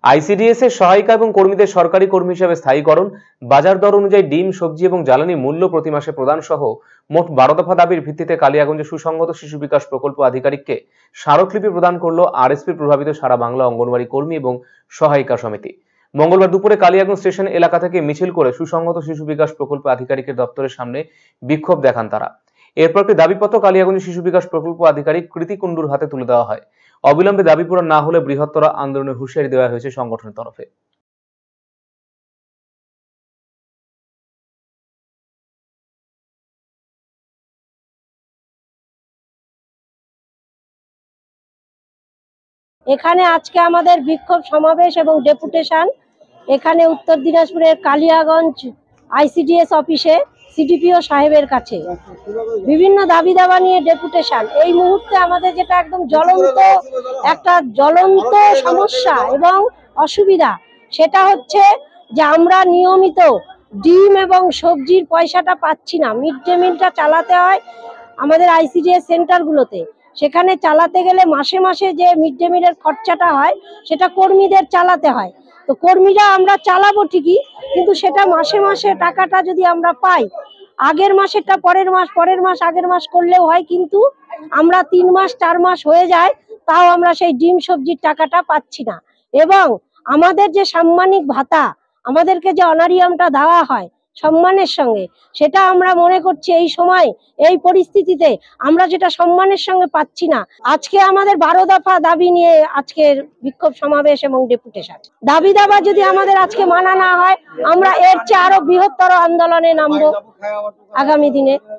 ICDS এর সহায়িকা এবং কর্মীদের সরকারি কর্মী হিসেবে স্থায়ীকরণ, বাজার দর অনুযায়ী ডিম, সবজি এবং জ্বালানি মূল্য প্রতি মাসে প্রদান সহ মোট 12 দফা দাবির ভিত্তিতে কালিয়াগঞ্জে সুসংহত শিশু বিকাশ প্রকল্প আধিকারিককে স্মারকলিপি প্রদান করল আরএসপি প্রভাবিত সারা বাংলা অঙ্গনওয়াড়ি কর্মী এবং সহায়িকা সমিতি। মঙ্গলবার দুপুরে কালিয়াগঞ্জ স্টেশন এলাকা থেকে মিছিল করে সুসংহত শিশু বিকাশ প্রকল্প আধিকারিকের দপ্তরের সামনে বিক্ষোভ দেখান তারা। এরপর একটি দাবিপত্র কালিয়াগঞ্জ শিশু বিকাশ প্রকল্প আধিকারিক কৃতি কুণ্ডুর হাতে তুলে দেওয়া হয়। অবিলম্বে দাবি পূরণ না হলে বৃহত্তর আন্দোলনের হুঁশিয়ারি দেওয়া হয়েছে সংগঠনের তরফে। এখানে আজকে আমাদের বিক্ষোভ সমাবেশ এবং ডেপুটেশন এখানে উত্তর দিনাজপুরের কালিয়াগঞ্জ আইসিডিএস অফিসে সিডিপিও সাহেবের কাছে বিভিন্ন দাবি দাবা নিয়ে ডেপুটেশন। এই মুহূর্তে আমাদের যেটা একদম জ্বলন্ত সমস্যা এবং অসুবিধা, সেটা হচ্ছে যে আমরা নিয়মিত ডিম এবং সবজির পয়সাটা পাচ্ছি না। মিড ডে মিলটা চালাতে হয় আমাদের আইসিডিএস সেন্টারগুলোতে, সেখানে চালাতে গেলে মাসে মাসে যে মিড ডে মিলের খরচাটা হয় সেটা কর্মীদের চালাতে হয়। তো কর্মীরা আমরা চালাবো ঠিকই, কিন্তু সেটা মাসে মাসে টাকাটা যদি আমরা পাই, আগের মাসেরটা পরের মাস আগের মাস করলেও হয়, কিন্তু আমরা 3 মাস 4 মাস হয়ে যায় তাও আমরা সেই ডিম সবজির টাকাটা পাচ্ছি না। এবং আমাদের যে সাম্মানিক ভাতা, আমাদেরকে যে অনারিয়ামটা দেওয়া হয় সম্মানের সঙ্গে, সেটা আমরা মনে করছি এই সময় এই পরিস্থিতিতে আমরা যেটা সম্মানের সঙ্গে পাচ্ছি না। আজকে আমাদের 12 দফা দাবি নিয়ে আজকের বিক্ষোভ সমাবেশ এবং ডেপুটেশন। দাবি দাবা যদি আমাদের আজকে মানা না হয়, আমরা এর চেয়ে আরো বৃহত্তর আন্দোলনে নামবো আগামী দিনে।